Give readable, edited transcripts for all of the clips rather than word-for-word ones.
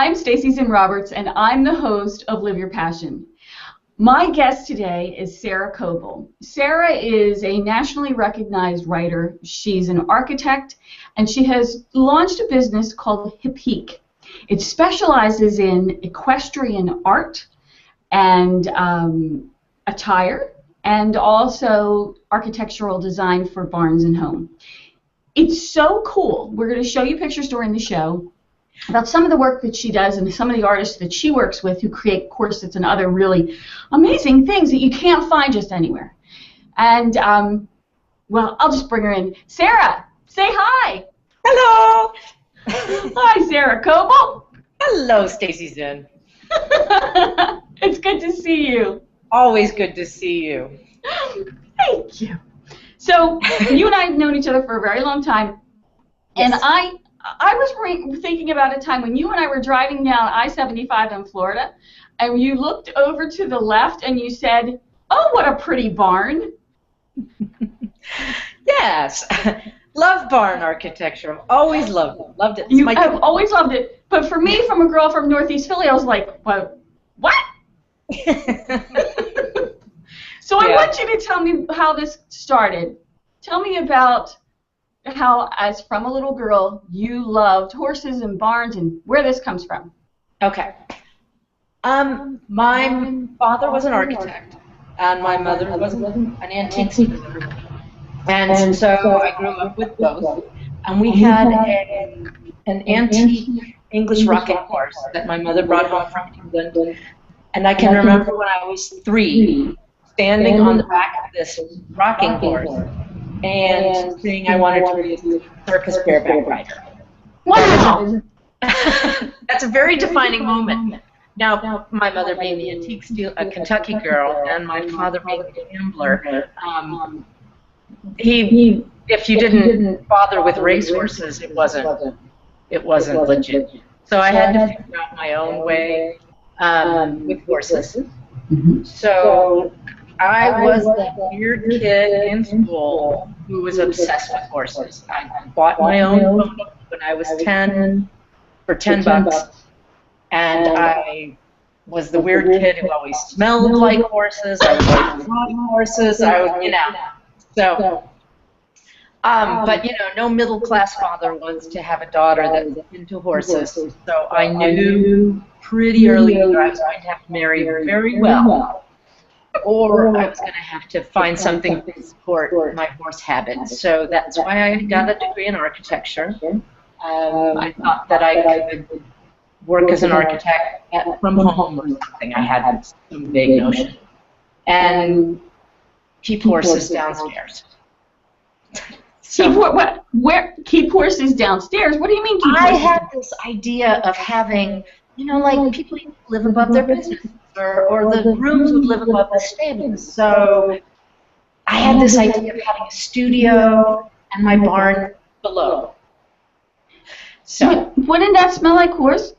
I'm Stacey Zinn Roberts, and I'm the host of Live Your Passion. My guest today is Sarah Coble. Sarah is a nationally recognized writer. She's an architect, and she has launched a business called Chic. It specializes in equestrian art and attire, and also architectural design for barns and home. It's so cool. We're going to show you pictures during the show about some of the work that she does and some of the artists that she works with who create corsets and other really amazing things that you can't find just anywhere. And, well, I'll just bring her in. Sarah, say hi. Hello. Hi, Sarah Coble. Hello, Stacey Zinn. It's good to see you. Always good to see you. Thank you. So, you and I have known each other for a very long time, and Yes. I was thinking about a time when you and I were driving down I-75 in Florida, and you looked over to the left and you said, "Oh, what a pretty barn." Yes. Love barn architecture. Always loved it. I've always loved it. But for me, from a girl from Northeast Philly, I was like, what? So I want you to tell me how this started. Tell me about how, as from a little girl, you loved horses and barns and where this comes from. Okay. My father was an architect, and my mother was an antique dealer. And so I grew up with both. And we had an antique English rocking horse that my mother brought home from England. And I can remember when I was 3, standing on the back of this rocking horse and saying I wanted to be a circus bareback rider. Wow! That's a very defining moment. Now, my mother being the antique a Kentucky girl, and my father being a gambler, if you didn't bother with racehorses, it wasn't legit. So I had to figure out my own way with horses. So I was that weird kid in school who was obsessed with horses. I bought my own pony when I was 10 for $10, and I was the weird kid who always smelled like horses. I was always riding horses. So. But no middle class father wants to have a daughter that was into horses. So I knew pretty early that I was going to have to marry very well, or I was going to have to find something to support my horse habits. So that's why I got a degree in architecture. I thought that I could work as an architect from home or something. I had some vague notion. And keep horses downstairs. Keep horses downstairs? What do you mean keep horses? I had this idea of having, like people live above their business, or the rooms would live above the stables. So I had this idea of having a studio and my barn below. So wouldn't that smell like horse?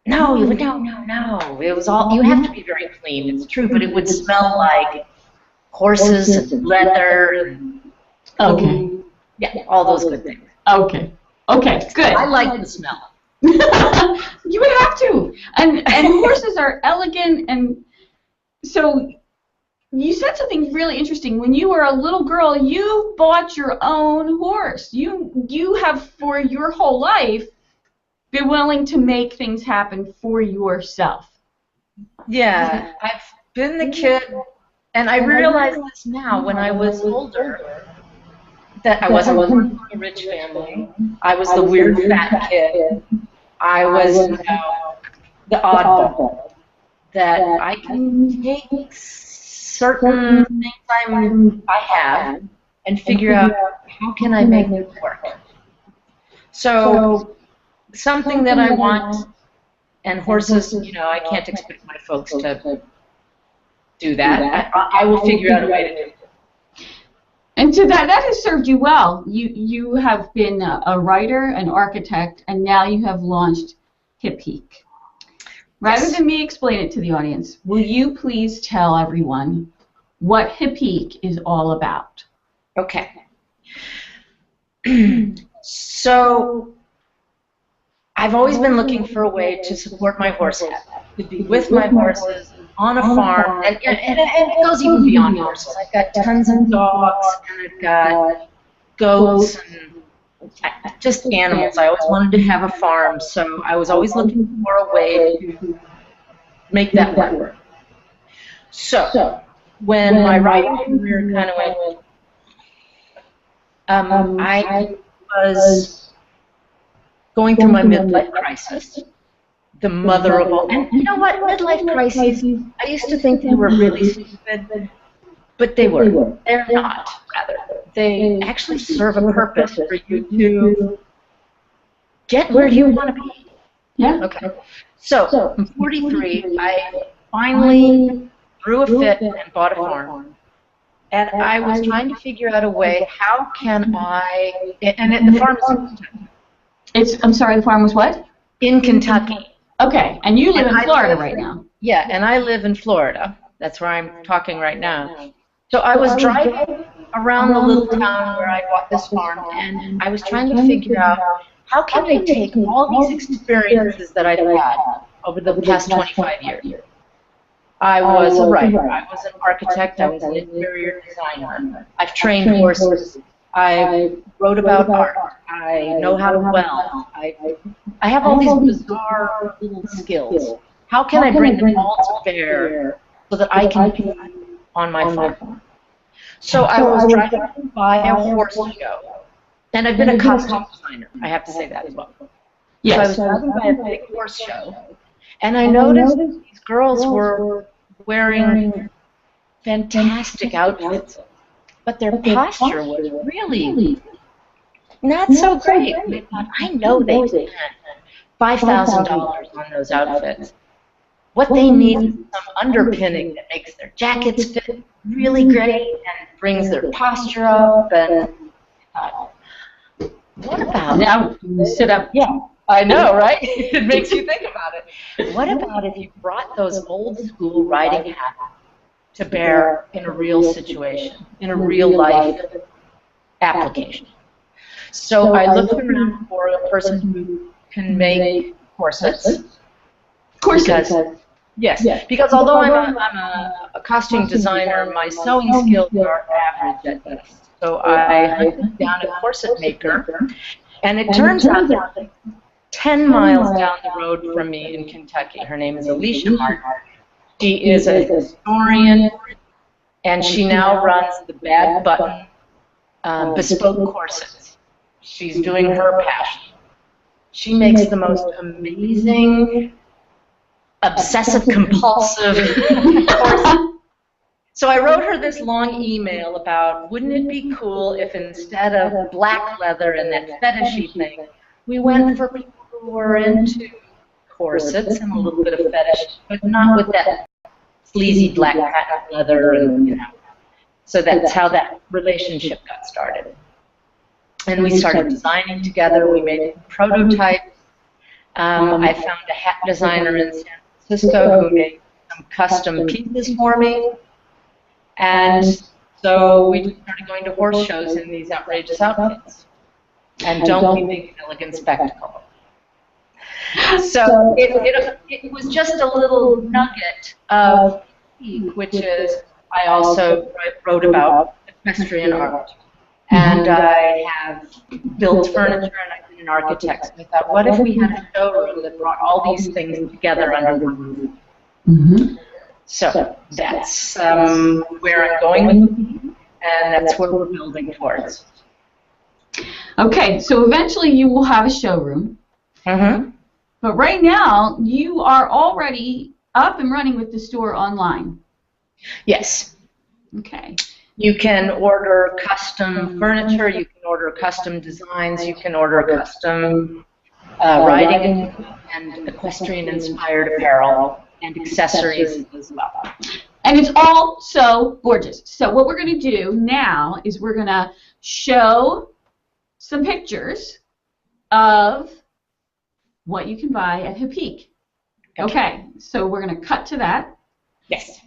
No. It was all. You have to be very clean. It's true, but it would smell like horses, leather. Okay. Yeah, all those good things. Okay, good. I like the smell. You would have to. And horses are elegant, and so you said something really interesting. When you were a little girl, you bought your own horse. You have for your whole life been willing to make things happen for yourself. Yeah, I've been the kid, and I realize this now when I was older, that I wasn't from a rich family. I was the weird fat kid. I was the oddball. That I can take certain things I have and figure out how can I make it work. So something that I want, and horses, I can't expect my folks to do that. I will figure out a way to do it. And so that has served you well. You have been a writer, an architect, and now you have launched Chic. Rather than me explain it to the audience, will you please tell everyone what Chic is all about? Okay. So I've always been looking for a way to support my horse habit, to be with my horses on a farm, and it goes even beyond horses. I've got tons of dogs, and I've got goats, and just animals. I always wanted to have a farm, so I was always looking for a way to make that work. So when my riding career kind of went, I was going through my midlife crisis, the mother of all. And you know what? Midlife crises, I used to think they were really stupid, but they were. They're not, rather. They actually serve a purpose for you to get where you want to be. Yeah. Okay. So, I'm 43. I finally threw a fit and bought a farm. And I was trying to figure out a way, how can I, the farm is I'm sorry, the farm was what? in Kentucky. Okay, and you live in Florida right now. Yeah, and I live in Florida. That's where I'm talking right now. So I was driving around the little town where I bought this farm, and I was trying to figure out, how can I take all these experiences that I've had over the past 25 years? I was a writer, I was an architect, I was an interior designer. I've trained horses. I wrote about art. I know how to weld. I have all these bizarre little skills. How can I bring them all to bear so that I can be on my farm? So I was driving by a horse show, and I've been a costume designer. I have to say that as well. Yes. So I was driving by a big horse show, and I noticed these girls were wearing fantastic outfits, but their posture was really not so great. I thought, I know they spent $5,000 on those outfits. What they need is some underpinning that makes their jackets fit really great and brings their posture up. And what about now sit up? Yeah, I know, right? It makes you think about it. What about if you brought those old school riding habits to bear in a real situation, in a real life application? So I looked around for a person who can make corsets. Corsets. Because although I'm a costume designer, my sewing skills are average at best. So I hunted down a corset maker, and it turns out that 10 miles down the road from me in Kentucky, her name is Alicia Martin. She is a historian, and she now runs the Bad Button bespoke corsets. She's doing her passion. She makes the most amazing, obsessive-compulsive corsets. So I wrote her this long email about, wouldn't it be cool if instead of black leather and that fetishy thing, we went for people who were into corsets and a little bit of fetish, but not with that sleazy black patent leather, and So that's how that relationship got started. And we started designing together. We made prototypes. I found a hat designer in San Francisco who made some custom pieces for me. And so we started going to horse shows in these outrageous outfits. And don't we think an elegant spectacle? So it was just a little nugget of Chic, which is, I also wrote about equestrian art. And I have built furniture, and I've been an architect. And I thought, what if we had a showroom that brought all these things together under one roof? Mm-hmm. So that's where I'm going with it, and that's where we're building towards. Okay, so eventually you will have a showroom. Mm-hmm. But right now, you are already up and running with the store online. Yes. Okay. You can order custom furniture, you can order custom designs, you can order custom riding and equestrian-inspired apparel and accessories as well. And it's all so gorgeous. So what we're going to do now is we're going to show some pictures of what you can buy at Chic. Okay, so we're going to cut to that. Yes.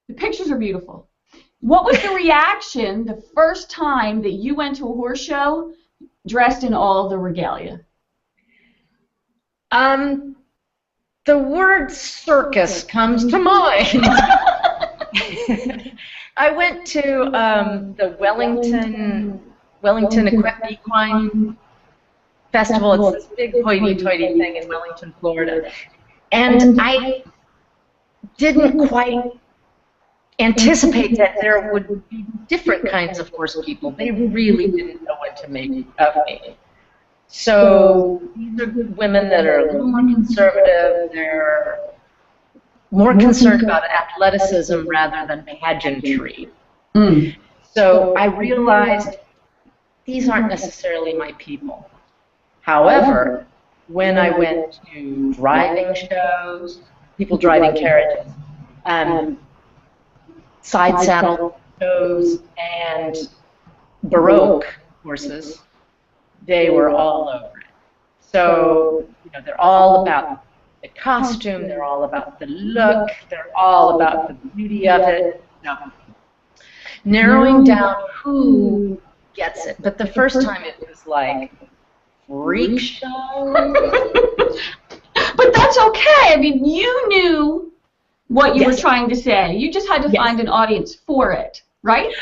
The pictures are beautiful. What was the reaction the first time that you went to a horse show dressed in all the regalia? The word circus comes to mind. I went to the Wellington Equine Festival. It's this big hoity-toity thing in Wellington, Florida. And I didn't quite anticipate that there would be different kinds of horse people. They really didn't know what to make of me. So these are women that are a little more conservative. They're more concerned about athleticism rather than pageantry. So I realized these aren't necessarily my people. However, when I went to driving shows, people driving carriages, side saddle shows, and Baroque horses, they were all over it. So, you know, they're all about the costume, they're all about the look, they're all about the beauty of it. No. Narrowing down who gets it. But the first time it was like, freak show. But that's okay. I mean, you knew what you were trying to say. You just had to find an audience for it, right?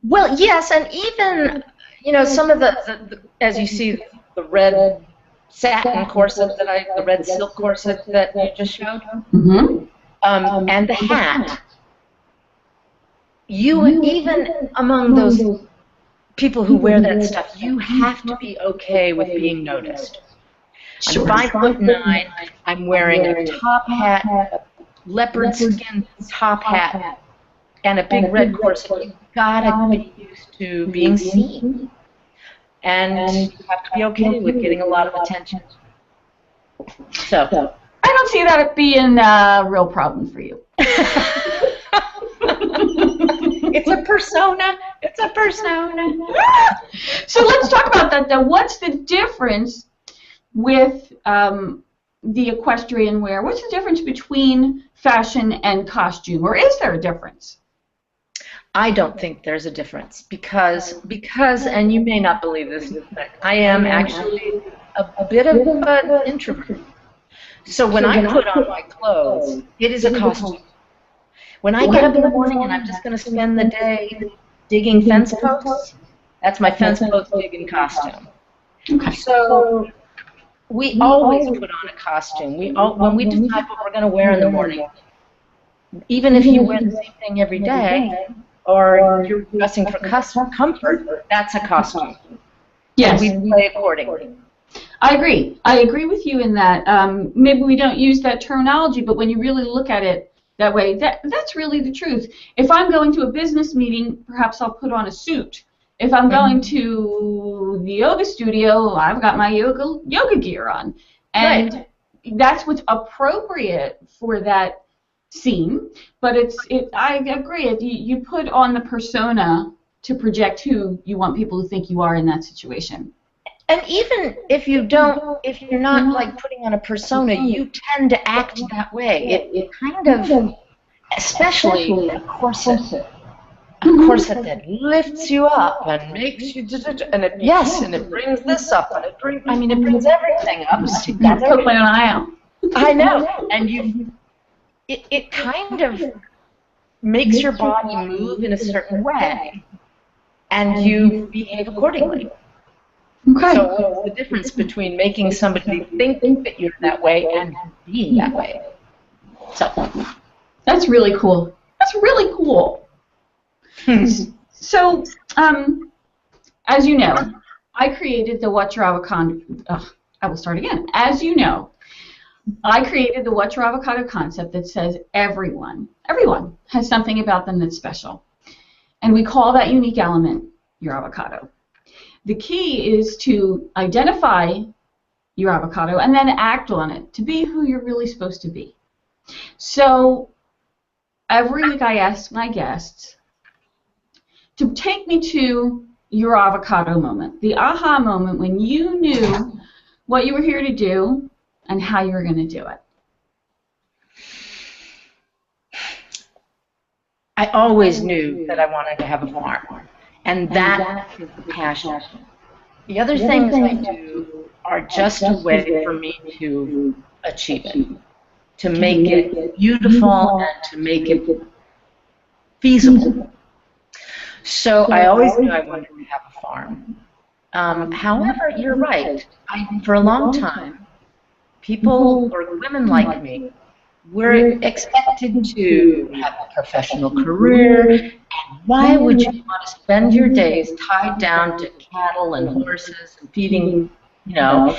Well, yes, and even, you know, some of the as you see, the red satin corset the red silk corset that you just showed, and the hat. You, even among those people who wear that stuff, you have to be okay with being noticed. Sure. I'm 5'9". I'm wearing a top hat, a leopard skin top hat, and a big red corset. You've got to be used to being seen. And you have to be okay with getting a lot of attention. So I don't see that being a real problem for you. It's a persona. It's a persona. So let's talk about that, though. What's the difference with the equestrian wear? What's the difference between fashion and costume, or is there a difference? I don't think there's a difference because, and you may not believe this, but I am actually a bit of an introvert. So when I put on my clothes, it is a costume. When I get up in the morning and I'm just going to spend the day digging fence posts, that's my fence post digging costume. Okay. So we always put on a costume. When we decide what we're going to wear in the morning, even if you wear the same thing every day, or you're dressing for comfort, that's a costume. Yes. And we play accordingly. I agree. I agree with you in that. Maybe we don't use that terminology, but when you really look at it that way, that's really the truth. If I'm going to a business meeting, perhaps I'll put on a suit. If I'm going to the yoga studio, I've got my yoga gear on. And that's what's appropriate for that scene. But I agree. You put on the persona to project who you want people to think you are in that situation. And even if you're not like putting on a persona, you tend to act that way. It kind of, especially a corset that lifts you up and makes you, and it brings this up, and it brings everything up together. Put my eye out. I know, and it kind of makes your body move in a certain way, and you behave accordingly. Okay. So what's the difference between making somebody think that you're that way and being that way? So that's really cool. That's really cool. So, as you know, I created the What's Your Avocado? I will start again. As you know, I created the What's Your Avocado concept that says everyone has something about them that's special. And we call that unique element your avocado. The key is to identify your avocado and then act on it to be who you're really supposed to be. So every week I ask my guests to take me to your avocado moment, the aha moment when you knew what you were here to do and how you were going to do it. I always knew that I wanted to have a farm, and that is the passion. The other things I do are just a way for me to achieve it, to make it beautiful and to make it feasible. So I always knew I wanted to have a farm. However, you're right. For a long time, people or women like me were expected to have a professional career. And why would you want to spend your days tied down to cattle and horses and feeding, you know,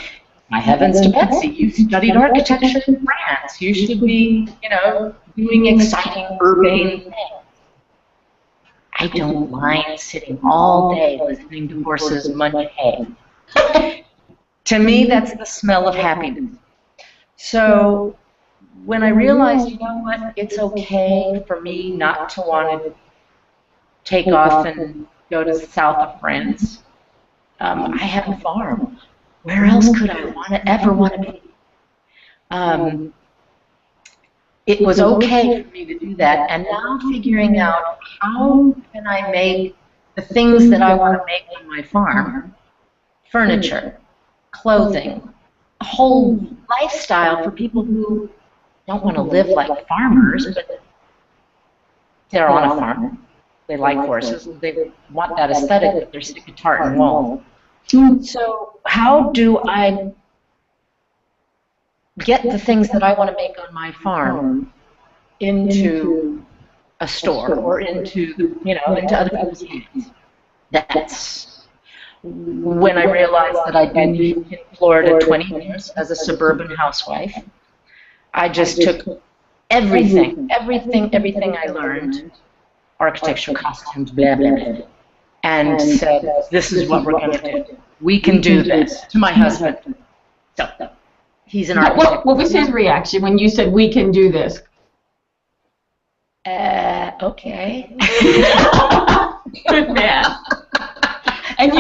my heavens to Betsy, you studied architecture in France. You should be, you know, doing exciting urbane things. I don't mind sitting all day listening to horses munch hay. To me, that's the smell of happiness. So when I realized, you know what, it's okay for me not to want to take off and go to the south of France. I have a farm. Where else could I ever want to be? It was okay for me to do that, and now I'm figuring out how can I make the things that I want to make on my farm, furniture, clothing, a whole lifestyle for people who don't want to live like farmers, but they're on a farm. They like horses. They want that aesthetic, but they're sick of tartan wool. So how do I get the things that I want to make on my farm into a store or into, you know, into other people's hands? That's when I realized that I'd been in Florida 20 years as a suburban housewife. I just took everything I learned, architecture, costumes, blah, blah, blah, and said, this is what we're going to do. We can do this, to my husband. So, he's an architect. What was his reaction when you said, we can do this? Okay. Good man. And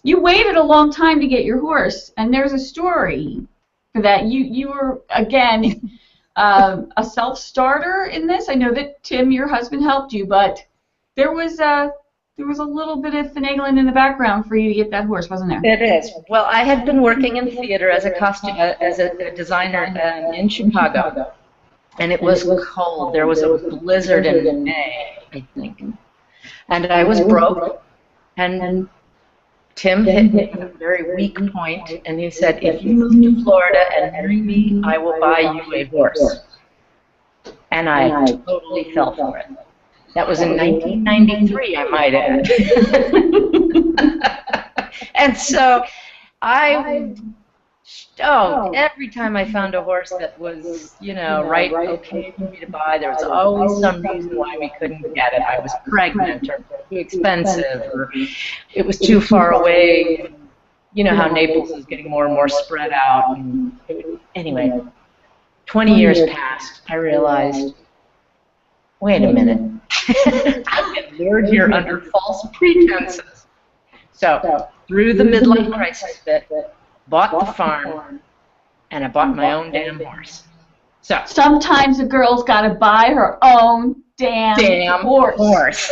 you waited a long time to get your horse, and there's a story for that. You were, again, a self-starter in this. I know that Tim, your husband, helped you, but there was a little bit of finagling in the background for you to get that horse, wasn't there? It is. Well, I had been working in theater as a designer in Chicago, and it was cold. There was a blizzard in May, I think, and I was broke. And Tim hit me at a very weak point, and he said, "If you move to Florida and marry me, I will buy you a horse." And I totally fell for it. That was in 1993, I might add. And so every time I found a horse that was, you know, okay for me to buy, there was always some reason why we couldn't get it. I was pregnant, or too expensive, or it was too far away. You know how Naples is getting more and more spread out. And anyway, 20 years passed. I realized, wait a minute. I've been lured here under false pretenses. So, through the midlife crisis bit, bought the farm, and I bought my own damn horse. So sometimes a girl's got to buy her own damn horse.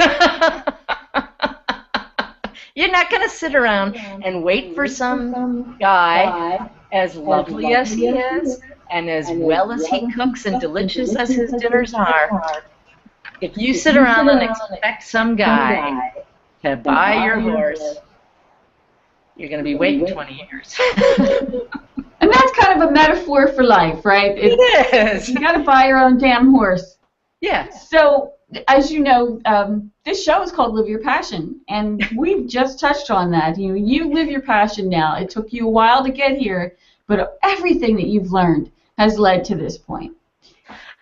You're not going to sit around and wait for some guy, as lovely as he is, and as well as he cooks and delicious as his dinners are. If you sit around and expect some guy to buy your horse, you're going to be waiting 20 years. And that's kind of a metaphor for life, right? It is. You got to buy your own damn horse. Yeah. So, as you know, this show is called Live Your Passion, and we've just touched on that. You live your passion now. It took you a while to get here, but everything that you've learned has led to this point.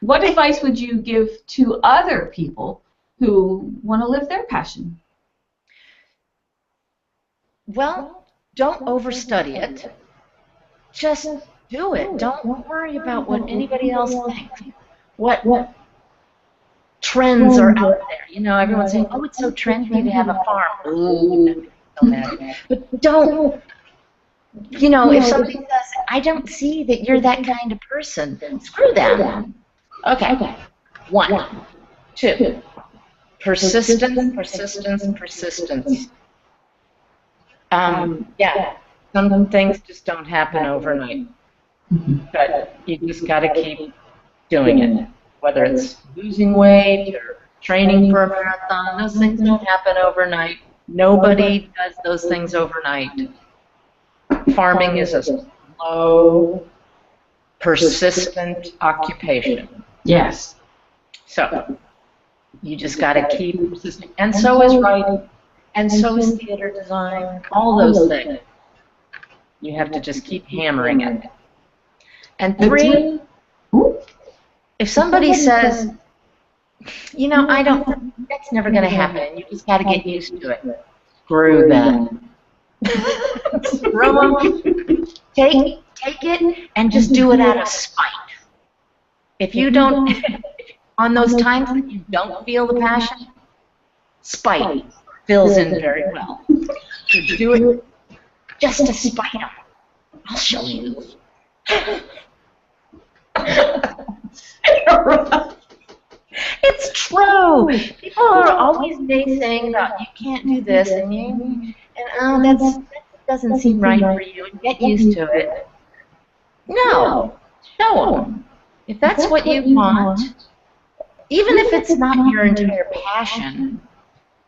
What advice would you give to other people who want to live their passion? Well, don't overstudy it. Just do it. Don't worry about what anybody else thinks. What trends are out there. You know, everyone's saying, oh, it's so trendy to have a farm. Ooh, so mad. But don't, you know, if somebody says, I don't see that you're that kind of person, screw them. Okay. One. Two. Persistence, persistence, persistence. Yeah, some things just don't happen overnight. But you just got to keep doing it. Whether it's losing weight or training for a marathon, those things don't happen overnight. Nobody does those things overnight. Farming is a slow, persistent occupation. Yes. So you just got to keep persisting. And so is writing, and so is theater design, all those things. You have to just keep hammering it. And three, if somebody says, you know, that's never going to happen, you just got to get used to it. Screw them. Screw them. Take it and just do it out of spite. If you don't, on those times that you don't feel the passion, spite fills in very well. So do it just to spite them. I'll show you. It's true. People are always naysaying about you can't do this and that doesn't seem right for you. And get used to it. No, show them. If that's what you want, even if it's not your entire passion,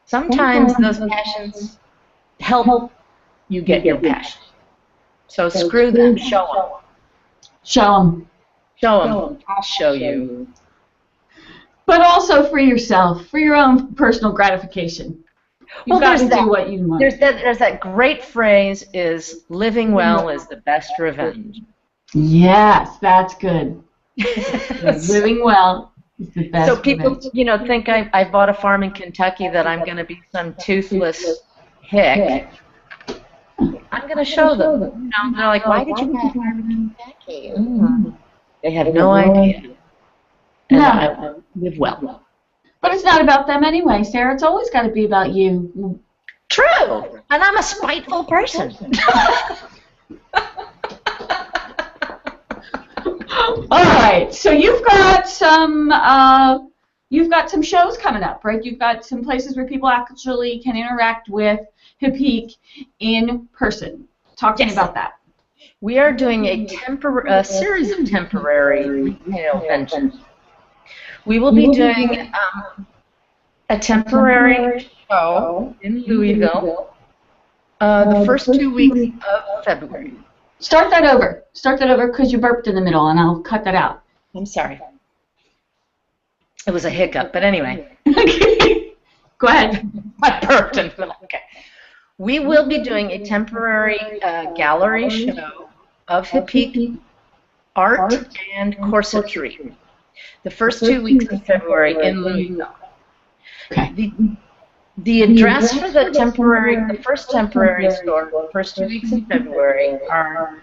sometimes those passions help you get your passion. So screw them. Show them. Show them. Show them. I'll show you. But also for yourself, for your own personal gratification. You've got to do what you want. There's that great phrase, is living well is the best revenge. Yes, that's good. Living well is the best So people, revenge. you know, think I bought a farm in Kentucky that I'm going to be some toothless hick. I'm going to show them. You know, they're like, why did you buy a farm in Kentucky? They have no idea. And I live well. But it's not about them anyway, Sarah. It's always got to be about you. True. And I'm a spiteful person. All right. So you've got some shows coming up, right? You've got some places where people actually can interact with Hipique in person. Talk to me about that. We are doing a series of temporary retail ventures. We will be doing a temporary show in Louisville the first 2 weeks of February. Start that over. Start that over because you burped in the middle, and I'll cut that out. I'm sorry. It was a hiccup, but anyway. Go ahead. I burped in the middle. Okay. We will be doing a temporary gallery show of Hipique art and corsetry. The first 2 weeks of February in Louisville. Okay. The address for the first temporary store, the first 2 weeks in February, are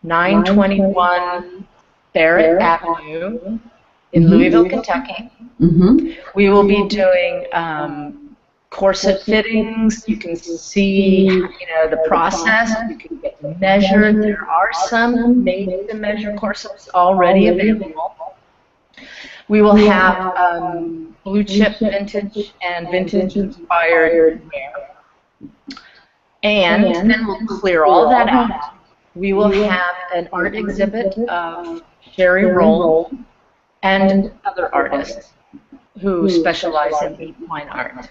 921 Barrett Avenue in Louisville, Kentucky. We will be doing corset fittings. You can see, the process. You can get measured. There are some made-to-measure corsets already available. We will have blue chip vintage and vintage inspired wear. And then we'll clear all that out. We will have an art exhibit of Sherry Roll and other artists who specialize in equine art.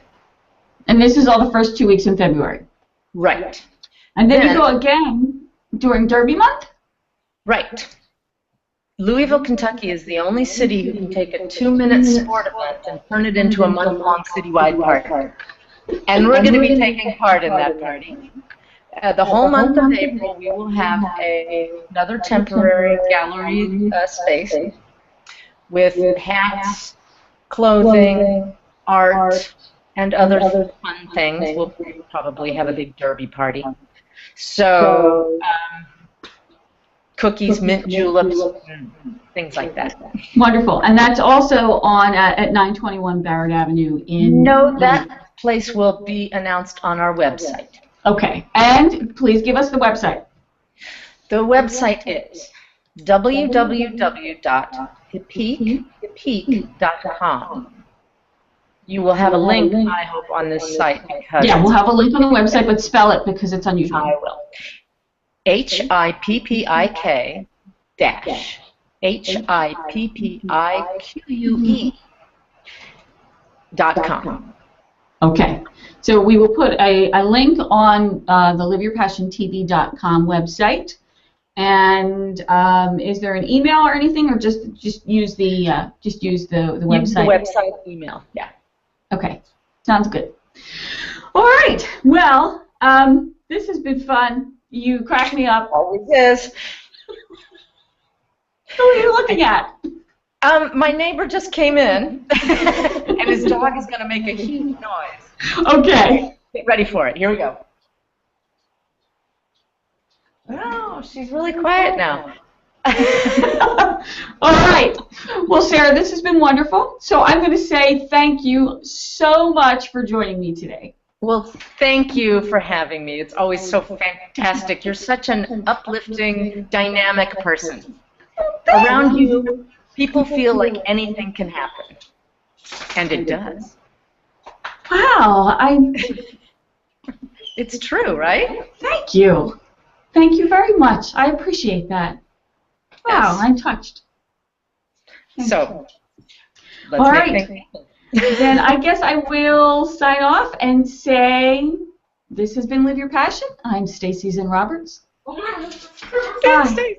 And this is all the first 2 weeks in February. Right. And then you go again during Derby month? Right. Louisville, Kentucky is the only city who can take a 2-minute sport event and turn it into a month-long citywide party. And we're going to be taking part in that party. The whole month of April, we will have another temporary gallery space with hats, clothing, art, and other fun things. We'll probably have a big derby party. So, cookies, mint juleps, things like that. Wonderful. And that's also on at 921 Barrett Avenue in... No, that place will be announced on our website. Okay. And please give us the website. The website is www.hipique, thepeak.com. You will have a link, I hope, on this site. Because yeah, we'll have a link on the website, but spell it because it's unusual. I will. HIPPIK dash HIPPIQUE.com. Okay. So we will put a link on the liveyourpassiontv.com website. And is there an email or anything, or just use the website? Use the website email. Yeah. Okay. Sounds good. All right. Well, this has been fun. You crack me up. Always is. Who are you looking at? My neighbor just came in, and his dog is going to make a huge noise. Okay. Get ready for it. Here we go. Oh, she's really quiet now. All right. Well, Sarah, this has been wonderful. So I'm going to say thank you so much for joining me today. Well, thank you for having me. It's always so fantastic. You're such an uplifting, dynamic person. Around you, people feel like anything can happen. And it does. Wow. It's true, right? Thank you. Thank you very much. I appreciate that. Wow, Yes. I'm touched. So, let's All make right. things happen. Then I guess I will sign off and say this has been Live Your Passion. I'm Stacey Zen Roberts. Thanks, Bye. Stacey.